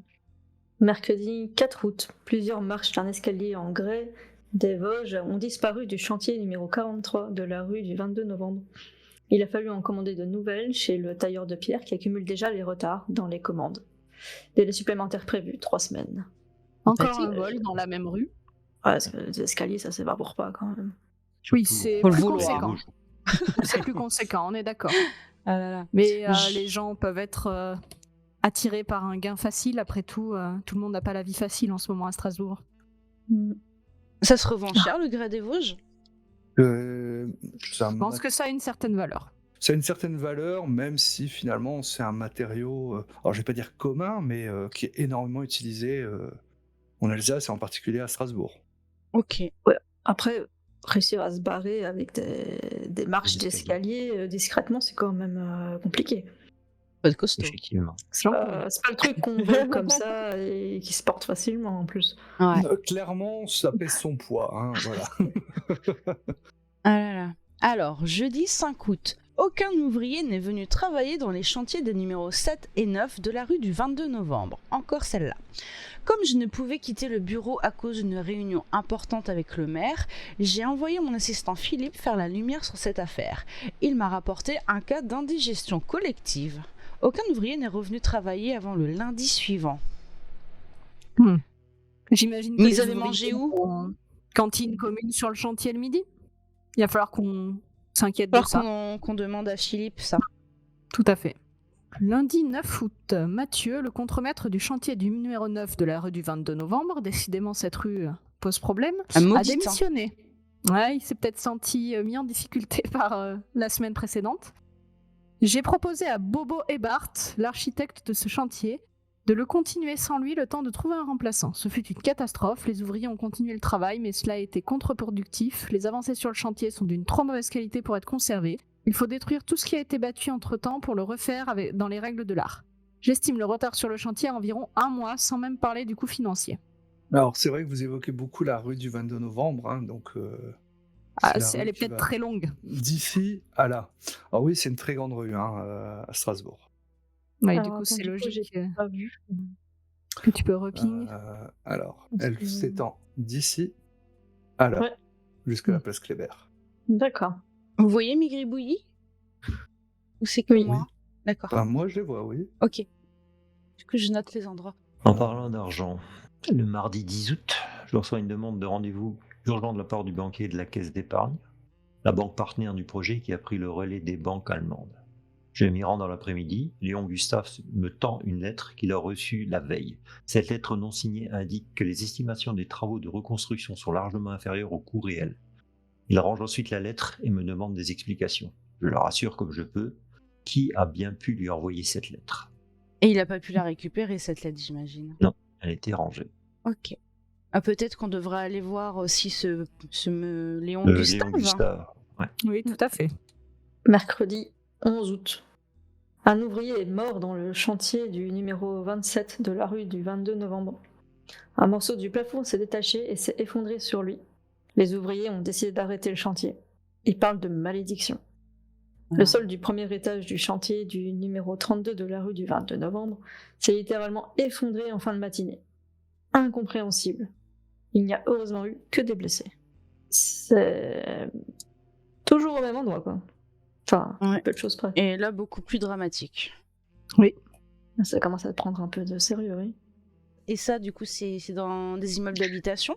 Mercredi 4 août, plusieurs marches d'un escalier en grès des Vosges ont disparu du chantier numéro 43 de la rue du 22 novembre. Il a fallu en commander de nouvelles chez le tailleur de pierre qui accumule déjà les retards dans les commandes. Délai supplémentaire prévu, 3 semaines. Encore un vol dans la même rue. Ouais, parce que les escaliers, ça s'évapore pas quand même. Oui, Surtout, c'est Faut le plus vouloir. conséquent. C'est plus conséquent, on est d'accord. Ah là là. Mais les gens peuvent être attirés par un gain facile. Après tout, tout le monde n'a pas la vie facile en ce moment à Strasbourg. Ça se revend cher le grès des Vosges? Je pense que ça a une certaine valeur. Ça a une certaine valeur, même si finalement c'est un matériau, alors je vais pas dire commun, mais qui est énormément utilisé en Alsace et en particulier à Strasbourg. Ok. Après, réussir à se barrer avec des marches Des d'escalier discrètement, c'est quand même compliqué. Pas de costaud. Effectivement. C'est pas le truc qu'on veut comme ça et qui se porte facilement en plus. Ouais. Clairement, ça pèse son poids, hein, voilà. Ah là là. Alors, jeudi 5 août, aucun ouvrier n'est venu travailler dans les chantiers des numéros 7 et 9 de la rue du 22 novembre. Encore celle-là. Comme je ne pouvais quitter le bureau à cause d'une réunion importante avec le maire, j'ai envoyé mon assistant Philippe faire la lumière sur cette affaire. Il m'a rapporté un cas d'indigestion collective. Aucun ouvrier n'est revenu travailler avant le lundi suivant. J'imagine que Mais les ils avaient ouvriers mangé où? ont cantine commune sur le chantier le midi. Il va falloir qu'on s'inquiète de Alors ça. qu'on demande à Philippe ça. Tout à fait. Lundi 9 août, Mathieu, le contremaître du chantier du numéro 9 de la rue du 22 novembre, décidément cette rue pose problème, Ah, a maudite, hein. démissionné. Ouais, il s'est peut-être senti mis en difficulté par la semaine précédente. J'ai proposé à Bobo Ebart, l'architecte de ce chantier, de le continuer sans lui le temps de trouver un remplaçant. Ce fut une catastrophe, les ouvriers ont continué le travail, mais cela a été contre-productif. Les avancées sur le chantier sont d'une trop mauvaise qualité pour être conservées. Il faut détruire tout ce qui a été battu entre-temps pour le refaire dans les règles de l'art. J'estime le retard sur le chantier à environ 1 mois, sans même parler du coût financier. Alors c'est vrai que vous évoquez beaucoup la rue du 22 novembre, hein, donc Ah, c'est la elle rue est qui peut-être va très longue. d'ici à là. Alors oui, c'est une très grande rue hein, à Strasbourg. Ouais, Alors, du coup, attends, c'est du coup, logique j'ai pas vu. que tu peux reping. Alors, Parce elle que- s'étend d'ici à là, Ouais. jusqu'à la place Kléber. D'accord. Vous voyez mes gribouillis? Ou c'est que Oui. moi? D'accord. Enfin, moi, je les vois, oui. Ok. Du coup, je note les endroits. En parlant d'argent, le mardi 10 août, je reçois une demande de rendez-vous urgent de la part du banquier de la caisse d'épargne, la banque partenaire du projet qui a pris le relais des banques allemandes. Je m'y rends dans l'après-midi. Léon Gustave me tend une lettre qu'il a reçue la veille. Cette lettre non signée indique que les estimations des travaux de reconstruction sont largement inférieures au coût réel. Il range ensuite la lettre et me demande des explications. Je le rassure comme je peux. Qui a bien pu lui envoyer cette lettre? Et il a pas pu la récupérer, cette lettre, j'imagine. Elle était rangée. Ok. Ah, peut-être qu'on devrait aller voir aussi ce Léon Léon Gustave. Gustave. Ouais. Oui, tout à fait. Mercredi 11 août. Un ouvrier est mort dans le chantier du numéro 27 de la rue du 22 novembre. Un morceau du plafond s'est détaché et s'est effondré sur lui. Les ouvriers ont décidé d'arrêter le chantier. Ils parlent de malédiction. Le sol du premier étage du chantier du numéro 32 de la rue du 22 novembre s'est littéralement effondré en fin de matinée. Incompréhensible. Il n'y a heureusement eu que des blessés. C'est toujours au même endroit, quoi. Enfin, Ouais. peu de choses près. Et là, beaucoup plus dramatique. Ça commence à prendre un peu de sérieux, oui. Et ça, du coup, c'est dans des immeubles d'habitation?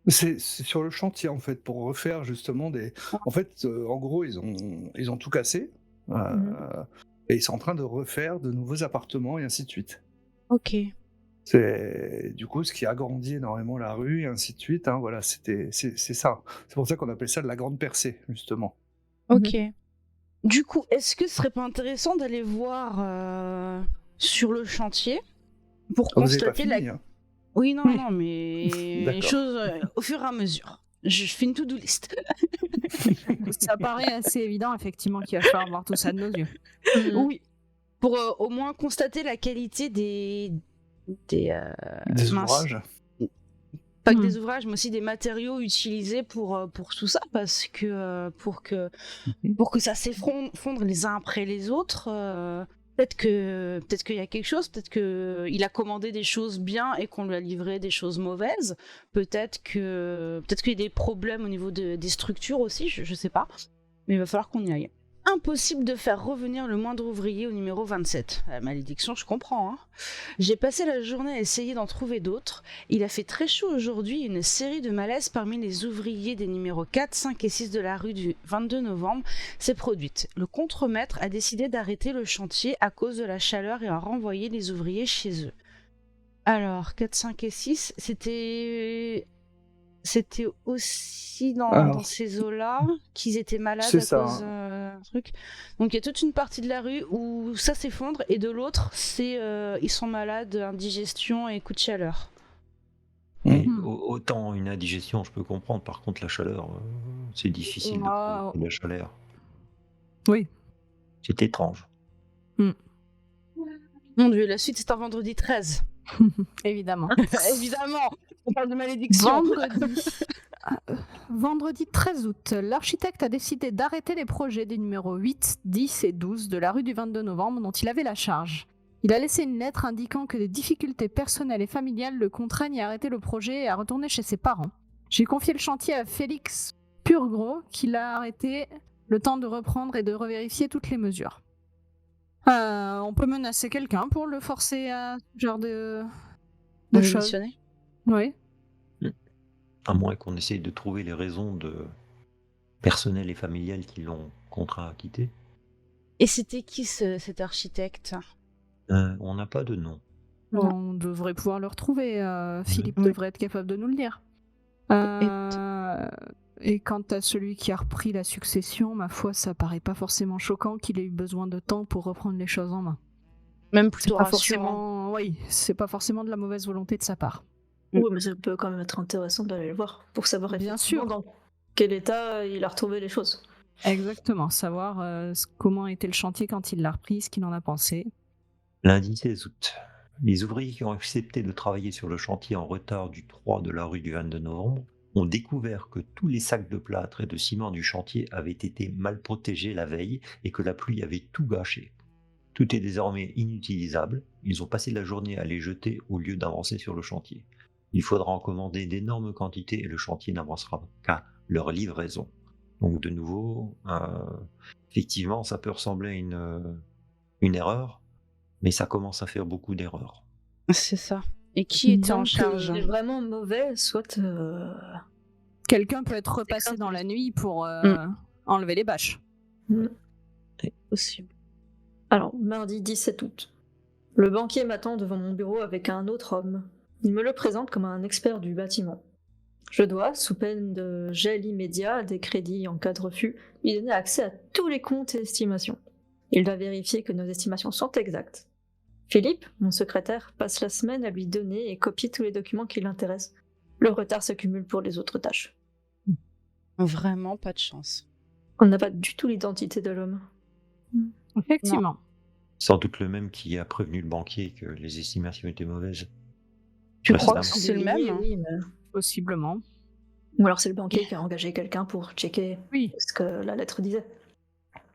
C'est sur le chantier, en fait, pour refaire justement des... En fait, en gros, ils ont tout cassé. Et ils sont en train de refaire de nouveaux appartements et ainsi de suite. Ok. C'est du coup ce qui agrandit énormément la rue et ainsi de suite. Hein, voilà, c'est ça. C'est pour ça qu'on appelle ça de la grande percée, justement. Ok. Du coup, est-ce que ce serait pas intéressant d'aller voir sur le chantier pour Vous n'avez pas constater fini, hein. Oui, non, non, mais les D'accord. choses au fur et à mesure. Je fais une to-do list. Ça paraît assez évident, effectivement, qu'il va falloir voir tout ça de nos yeux. Oui. pour au moins constater la qualité des Des mince. ouvrages. Pas que des ouvrages, mais aussi des matériaux utilisés pour tout ça, parce que pour que ça s'effondre les uns après les autres, peut-être qu'il y a quelque chose, peut-être qu'il a commandé des choses bien et qu'on lui a livré des choses mauvaises, peut-être qu'il y a des problèmes au niveau des structures aussi, je sais pas, mais il va falloir qu'on y aille. Impossible de faire revenir le moindre ouvrier au numéro 27. La malédiction, je comprends. Hein. J'ai passé la journée à essayer d'en trouver d'autres. Il a fait très chaud aujourd'hui. Une série de malaises parmi les ouvriers des numéros 4, 5 et 6 de la rue du 22 novembre s'est produite. Le contremaître a décidé d'arrêter le chantier à cause de la chaleur et a renvoyé les ouvriers chez eux. Alors, 4, 5 et 6, c'était aussi dans ces eaux-là qu'ils étaient malades C'est à ça, cause d'un truc. Donc il y a toute une partie de la rue où ça s'effondre et de l'autre, c'est ils sont malades, indigestion et coup de chaleur. Et autant une indigestion, je peux comprendre. Par contre, la chaleur, c'est difficile de provoquer la chaleur. Oui. C'est étrange. Mon Dieu, la suite c'est un vendredi 13. Évidemment. Évidemment, on parle de malédiction. Vendredi 13 août, l'architecte a décidé d'arrêter les projets des numéros 8, 10 et 12 de la rue du 22 novembre dont il avait la charge. Il a laissé une lettre indiquant que des difficultés personnelles et familiales le contraignent à arrêter le projet et à retourner chez ses parents. J'ai confié le chantier à Félix Purgros, qui l'a arrêté le temps de reprendre et de revérifier toutes les mesures. On peut menacer quelqu'un pour le forcer à ce genre de choses. Oui. À moins qu'on essaye de trouver les raisons personnelles et familiales qui l'ont contraint à quitter. Et c'était qui cet architecte ? On n'a pas de nom. On devrait pouvoir le retrouver. Philippe devrait être capable de nous le dire. Et quant à celui qui a repris la succession, ma foi, ça paraît pas forcément choquant qu'il ait eu besoin de temps pour reprendre les choses en main. Même plutôt pas forcément. Oui, c'est pas forcément de la mauvaise volonté de sa part. Oui, mais ça peut quand même être intéressant d'aller le voir pour savoir Bien sûr dans quel état il a retrouvé les choses. Exactement, savoir comment était le chantier quand il l'a repris, ce qu'il en a pensé. Lundi 16 août. Les ouvriers qui ont accepté de travailler sur le chantier en retard du 3 de la rue du 22 novembre ont découvert que tous les sacs de plâtre et de ciment du chantier avaient été mal protégés la veille et que la pluie avait tout gâché. Tout est désormais inutilisable. Ils ont passé la journée à les jeter au lieu d'avancer sur le chantier. Il faudra en commander d'énormes quantités et le chantier n'avancera qu'à leur livraison. Donc de nouveau, effectivement, ça peut ressembler à une erreur, mais ça commence à faire beaucoup d'erreurs. C'est ça. Et qui était en charge ? C'est vraiment mauvais, soit... Quelqu'un peut être repassé dans la nuit pour enlever les bâches. C'est possible. Alors, mardi 17 août. Le banquier m'attend devant mon bureau avec un autre homme. Il me le présente comme un expert du bâtiment. Je dois, sous peine de gel immédiat des crédits en cas de refus, lui donner accès à tous les comptes et estimations. Il doit vérifier que nos estimations sont exactes. Philippe, mon secrétaire, passe la semaine à lui donner et copier tous les documents qui l'intéressent. Le retard s'accumule pour les autres tâches. Vraiment pas de chance. On n'a pas du tout l'identité de l'homme. Effectivement. Sans doute le même qui a prévenu le banquier que les estimations étaient mauvaises. Tu crois que c'est le même ? Oui, mais... Possiblement. Ou alors c'est le banquier qui a engagé quelqu'un pour checker ce que la lettre disait.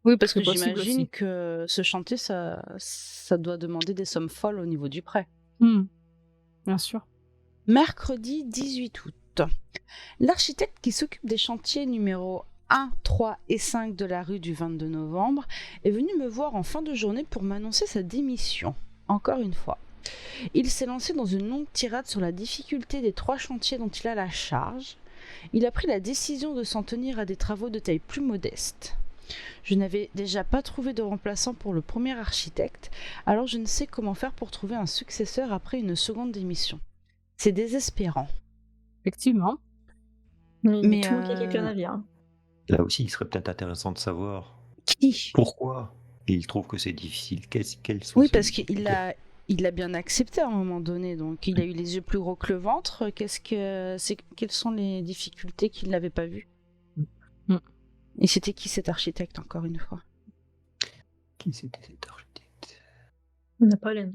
Oui, parce que C'est possible j'imagine aussi. que ce chantier, ça doit demander des sommes folles au niveau du prêt. Bien sûr. Mercredi 18 août. L'architecte qui s'occupe des chantiers numéros 1, 3 et 5 de la rue du 22 novembre est venu me voir en fin de journée pour m'annoncer sa démission. Encore une fois. Il s'est lancé dans une longue tirade sur la difficulté des 3 chantiers dont il a la charge. Il a pris la décision de s'en tenir à des travaux de taille plus modeste. Je n'avais déjà pas trouvé de remplaçant pour le premier architecte, alors je ne sais comment faire pour trouver un successeur après une seconde démission. C'est désespérant. Effectivement. Mais tout le monde qui quelqu'un à lire. Là aussi, il serait peut-être intéressant de savoir Qui ? pourquoi il trouve que c'est difficile. Quels sont Oui, ses parce difficultés. qu'il a bien accepté à un moment donné, donc il a eu les yeux plus gros que le ventre. Quelles sont les difficultés qu'il n'avait pas vues ? Et c'était qui cet architecte, encore une fois ? Qui c'était cet architecte ? On n'a pas laine.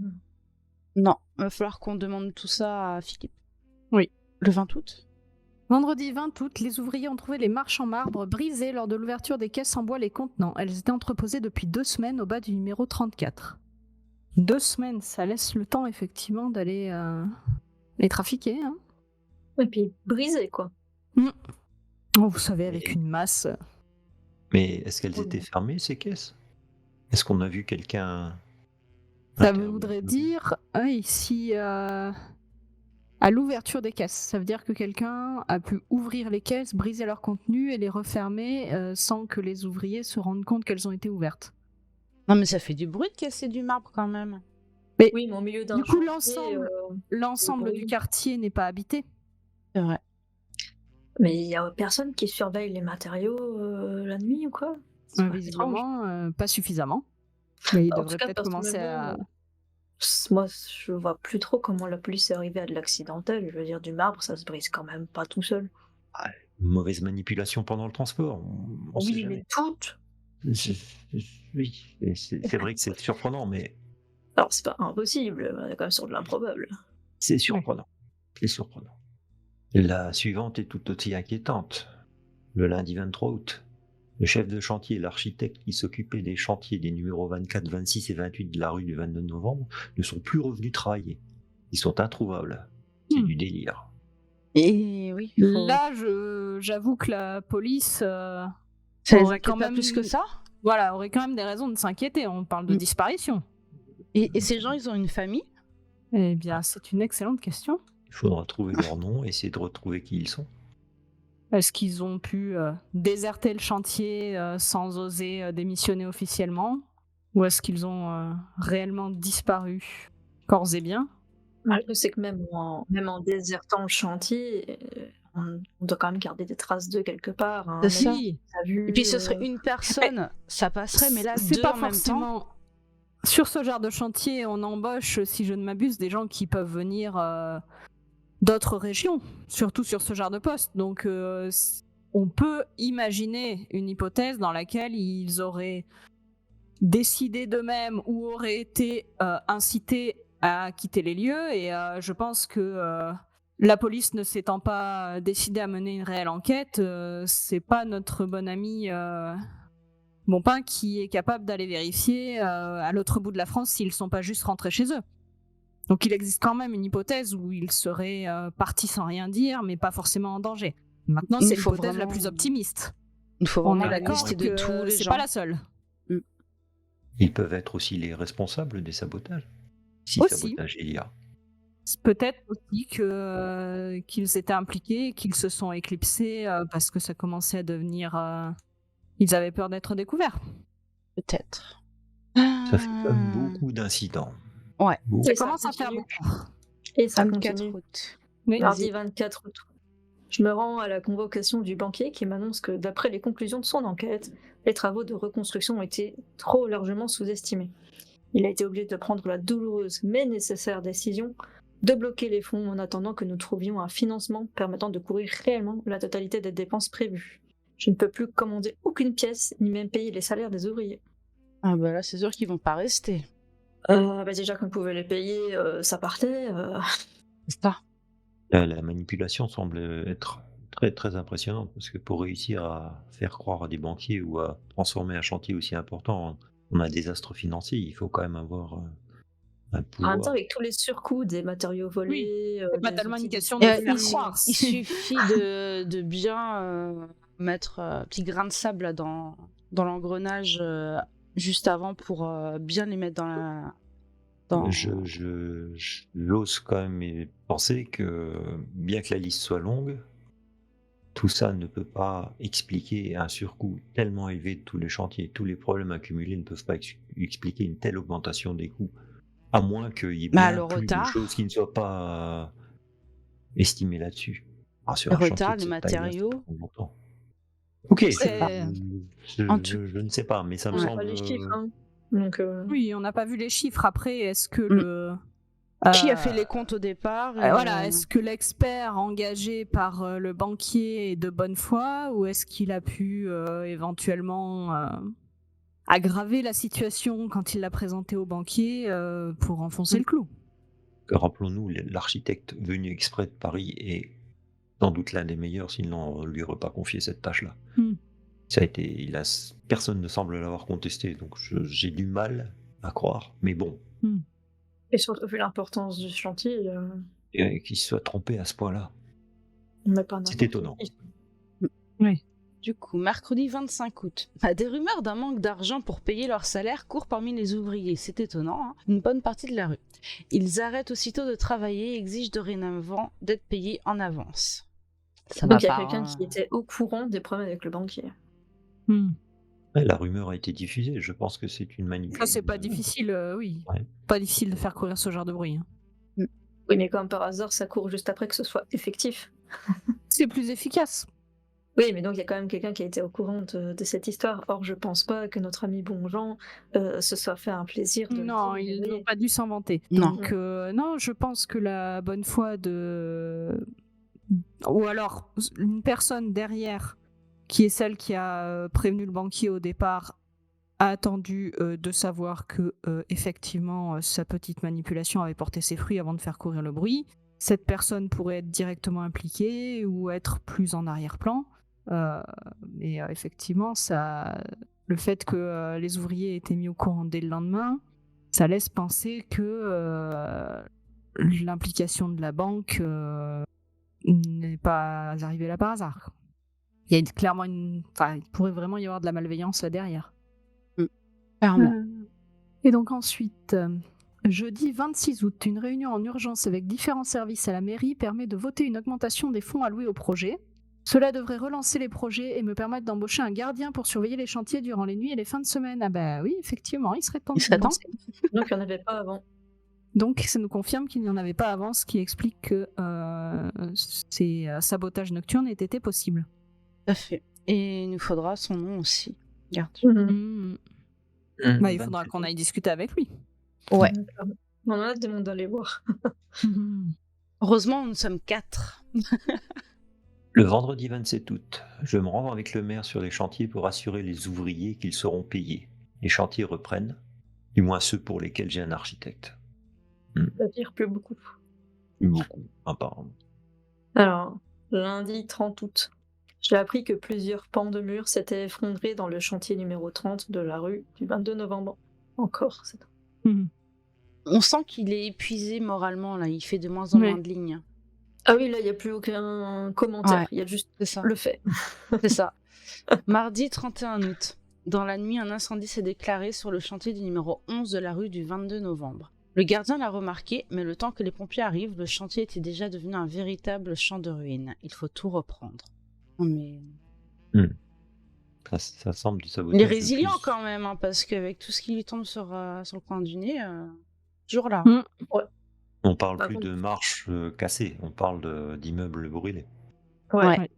Non, va falloir qu'on demande tout ça à Philippe. Oui. Le 20 août. Vendredi 20 août, les ouvriers ont trouvé les marches en marbre brisées lors de l'ouverture des caisses en bois les contenant. Elles étaient entreposées depuis 2 semaines au bas du numéro 34. 2 semaines, ça laisse le temps effectivement d'aller les trafiquer. Hein. Et puis brisé, quoi. Oh, vous savez, avec une masse. Mais est-ce qu'elles étaient fermées, ces caisses? Est-ce qu'on a vu quelqu'un... Ça voudrait dire ici à l'ouverture des caisses. Ça veut dire que quelqu'un a pu ouvrir les caisses, briser leur contenu et les refermer sans que les ouvriers se rendent compte qu'elles ont été ouvertes. Non, mais ça fait du bruit de casser du marbre quand même. Mais Oui, mais au milieu d'un du coup, chantier, l'ensemble oui. du quartier n'est pas habité. C'est vrai. mais il y a personne qui surveille les matériaux la nuit ou quoi? C'est pas étrange. Visiblement, pas suffisamment. Mais il En devrait tout cas, peut-être commencer à... moi, je vois plus trop comment la police est arrivée à de l'accidentel. Je veux dire, du marbre, ça se brise quand même pas tout seul. Mauvaise manipulation pendant le transport. On sait Oui, jamais. mais toutes. Oui, et c'est vrai que c'est surprenant, mais Alors, c'est pas impossible, on est quand même sur de l'improbable. c'est surprenant. C'est surprenant. La suivante est tout aussi inquiétante. Le lundi 23 août, le chef de chantier et l'architecte qui s'occupait des chantiers des numéros 24, 26 et 28 de la rue du 22 novembre ne sont plus revenus travailler. Ils sont introuvables. C'est du délire. Et oui. Là, j'avoue que la police... Ça les aurait inquiète pas plus que ça. Voilà, aurait quand même des raisons de s'inquiéter. On parle de disparition. Et ces gens, ils ont une famille? Eh bien, c'est une excellente question. Il faudra trouver leur nom, essayer de retrouver qui ils sont. Est-ce qu'ils ont pu déserter le chantier sans oser démissionner officiellement? Ou est-ce qu'ils ont réellement disparu corps et biens? Je sais que même en désertant le chantier, on doit quand même garder des traces d'eux quelque part. Hein. C'est ça. Oui. Et puis ce serait une personne, ça passerait, mais là, c'est deux pas en même temps. forcément... Sur ce genre de chantier, on embauche, si je ne m'abuse, des gens qui peuvent venir d'autres régions, surtout sur ce genre de poste. Donc, on peut imaginer une hypothèse dans laquelle ils auraient décidé d'eux-mêmes ou auraient été incités à quitter les lieux. Et je pense que la police ne s'étant pas décidée à mener une réelle enquête, c'est pas notre bon ami Bonpin qui est capable d'aller vérifier à l'autre bout de la France s'ils sont pas juste rentrés chez eux. Donc il existe quand même une hypothèse où ils seraient partis sans rien dire, mais pas forcément en danger. Maintenant, Il c'est faut l'hypothèse la vraiment- plus optimiste. Il faut On vraiment est la d'accord liste de que tous les c'est gens. pas la seule. Ils peuvent être aussi les responsables des sabotages. Si Aussi. sabotage il y a. Peut-être aussi qu'ils étaient impliqués, qu'ils se sont éclipsés parce que ça commençait à devenir... Ils avaient peur d'être découverts. Peut-être. Ça fait quand même beaucoup d'incidents. Ouais. Beaucoup. Ça Et ça commence à faire continue. beaucoup. Et ça 24 continue. août. Oui, Mardi 24 août. Je me rends à la convocation du banquier qui m'annonce que, d'après les conclusions de son enquête, les travaux de reconstruction ont été trop largement sous-estimés. Il a été obligé de prendre la douloureuse mais nécessaire décision de bloquer les fonds en attendant que nous trouvions un financement permettant de couvrir réellement la totalité des dépenses prévues. Je ne peux plus commander aucune pièce, ni même payer les salaires des ouvriers. Ah bah là, c'est sûr qu'ils vont pas rester. Déjà qu'on pouvait les payer, ça partait. C'est ça. La manipulation semble être très très impressionnante parce que pour réussir à faire croire à des banquiers ou à transformer un chantier aussi important en un désastre financier, il faut quand même avoir un En pouvoir. même temps, avec tous les surcoûts des matériaux volés, c'est pas des tellement outils une question de- de faire croire. Il suffit de bien mettre un petit grain de sable là, dans l'engrenage juste avant pour bien les mettre dans la... J'ose quand même penser que, bien que la liste soit longue, tout ça ne peut pas expliquer un surcoût tellement élevé de tous les chantiers. Tous les problèmes accumulés ne peuvent pas expliquer une telle augmentation des coûts, à moins qu'il y ait Bah, bien le plus retard. de choses qui ne soient pas estimées là-dessus. Sur Le un chantier retard, de les cette taille-là, ça matériaux. peut prendre longtemps. Ok, C'est- En tout- je ne sais pas, mais ça me On n'a semble... pas les chiffres, hein. Donc, Oui, on n'a pas vu les chiffres. Après, est-ce que Mm. le... Qui a fait les comptes au départ Voilà, est-ce que l'expert engagé par le banquier est de bonne foi ou est-ce qu'il a pu éventuellement aggravé la situation quand il l'a présenté au banquier pour enfoncer le clou. Rappelons-nous, l'architecte venu exprès de Paris est sans doute l'un des meilleurs, sinon on ne lui aurait pas confié cette tâche-là. Ça a été, personne ne semble l'avoir contesté, donc j'ai du mal à croire, mais bon. Et surtout vu l'importance du chantier, Et qu'il se soit trompé à ce point-là, mais pas c'est n'importe étonnant. qui. Oui. Du coup, mercredi 25 août, des rumeurs d'un manque d'argent pour payer leur salaire courent parmi les ouvriers. C'est étonnant, hein, une bonne partie de la rue. Ils arrêtent aussitôt de travailler et exigent dorénavant d'être payés en avance. Ça Donc il y va a pas, quelqu'un hein. qui était au courant des problèmes avec le banquier. Ouais, la rumeur a été diffusée, je pense que c'est une Ça, manipulation. c'est pas difficile, oui. Ouais. Pas difficile de faire courir ce genre de bruit. Hein. Oui, mais comme par hasard, ça court juste après que ce soit effectif. C'est plus efficace. Oui, mais donc il y a quand même quelqu'un qui a été au courant de cette histoire. Or, je pense pas que notre ami Bonjean se soit fait un plaisir de... Non, ils n'ont pas dû s'inventer. Non. Donc, non, je pense que la bonne foi de... Ou alors, une personne derrière, qui est celle qui a prévenu le banquier au départ, a attendu de savoir que, effectivement, sa petite manipulation avait porté ses fruits avant de faire courir le bruit. Cette personne pourrait être directement impliquée ou être plus en arrière-plan. Mais effectivement, le fait que les ouvriers aient été mis au courant dès le lendemain, ça laisse penser que l'implication de la banque n'est pas arrivée là par hasard. Il y a clairement il pourrait vraiment y avoir de la malveillance là derrière. Clairement. Et donc ensuite, jeudi 26 août, une réunion en urgence avec différents services à la mairie permet de voter une augmentation des fonds alloués au projet. Cela devrait relancer les projets et me permettre d'embaucher un gardien pour surveiller les chantiers durant les nuits et les fins de semaine. Ah bah oui, effectivement, il serait temps Il de serait temps. commencer. Donc il n'y en avait pas avant. Donc ça nous confirme qu'il n'y en avait pas avant, ce qui explique que ces sabotages nocturnes aient été possibles. Tout à fait. Et il nous faudra son nom aussi. Garde. Bah, il faudra qu'on aille discuter avec lui. Ouais. On en a des mondes d'aller voir. Heureusement, nous sommes 4. Le vendredi 27 août, je me rends avec le maire sur les chantiers pour assurer les ouvriers qu'ils seront payés. Les chantiers reprennent, du moins ceux pour lesquels j'ai un architecte. Ça tire plus beaucoup. Beaucoup, apparemment. Alors, lundi 30 août, j'ai appris que plusieurs pans de murs s'étaient effondrés dans le chantier numéro 30 de la rue du 22 novembre. Encore, c'est... On sent qu'il est épuisé moralement, là. Il fait de moins en moins de lignes. Ah oui, là, il n'y a plus aucun commentaire. Ouais, Il y a juste c'est ça. le fait. C'est ça. Mardi 31 août. Dans la nuit, un incendie s'est déclaré sur le chantier du numéro 11 de la rue du 22 novembre. Le gardien l'a remarqué, mais le temps que les pompiers arrivent, le chantier était déjà devenu un véritable champ de ruines. Il faut tout reprendre. Mais... Ça semble du sabotage. Il est résilient quand même, hein, parce qu'avec tout ce qui lui tombe sur le coin du nez, toujours là. On parle Par plus contre- de marches cassées, on parle d'immeubles brûlés. Ouais.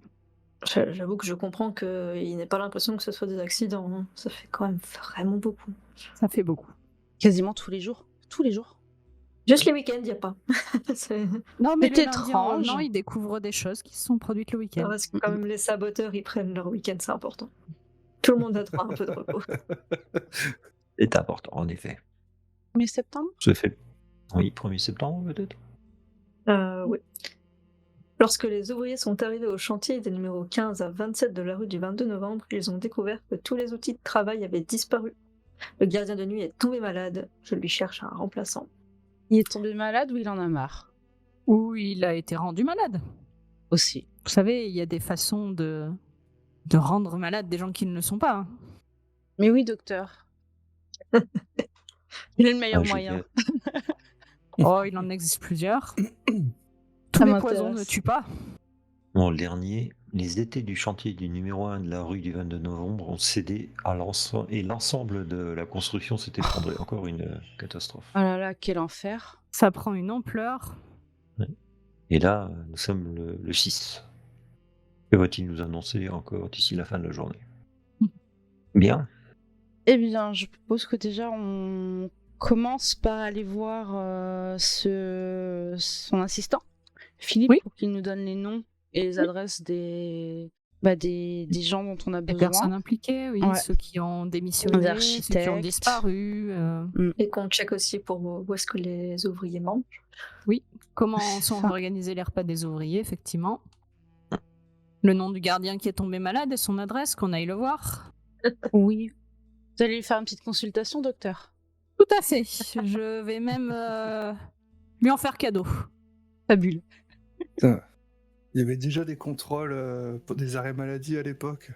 J'avoue que je comprends qu'il n'ait pas l'impression que ce soit des accidents. Hein. Ça fait quand même vraiment beaucoup. Ça fait beaucoup. Quasiment tous les jours. Tous les jours. Juste les week-ends, il n'y a pas. C'est... Non, mais C'est le lundi, étrange. non, ils découvrent des choses qui se sont produites le week-end. Parce que quand même, les saboteurs, ils prennent leur week-end, c'est important. Tout le monde a droit à un peu de repos. C'est important, en effet. 1er septembre. Je fais... Oui, 1er septembre peut-être. Oui. Lorsque les ouvriers sont arrivés au chantier des numéros 15 à 27 de la rue du 22 novembre, ils ont découvert que tous les outils de travail avaient disparu. Le gardien de nuit est tombé malade. Je lui cherche un remplaçant. Il est tombé malade ou il en a marre Ou il a été rendu malade. aussi. Vous savez, il y a des façons de rendre malade des gens qui ne le sont pas. Hein. Mais oui, docteur. Il est le meilleur Ah, moyen. Oh, il en existe plusieurs. Tous Ça les m'intéresse. poisons ne tuent pas. Bon, le dernier, les étés du chantier du numéro 1 de la rue du 22 novembre ont cédé à l'ensemble, et l'ensemble de la construction s'est effondré. Encore une catastrophe. Oh là là, quel enfer. Ça prend une ampleur. Et là, nous sommes le 6. Que va-t-il nous annoncer encore d'ici la fin de la journée? Bien. Eh bien, je propose que déjà on commence par aller voir son assistant, Philippe, Oui. pour qu'il nous donne les noms et les adresses des des gens dont on a Les besoin. personnes impliquées, oui, Ouais. ceux qui ont démissionné, Les ceux qui ont architectes. disparu. Et qu'on check aussi pour où est-ce que les ouvriers mangent. Comment sont Ça. organisés les repas des ouvriers, effectivement. Le nom du gardien qui est tombé malade et son adresse, qu'on aille le voir. Oui. Vous allez lui faire une petite consultation, docteur? Tout à fait. Je vais même lui en faire cadeau. Fabuleux. Putain, il y avait déjà des contrôles pour des arrêts maladie à l'époque.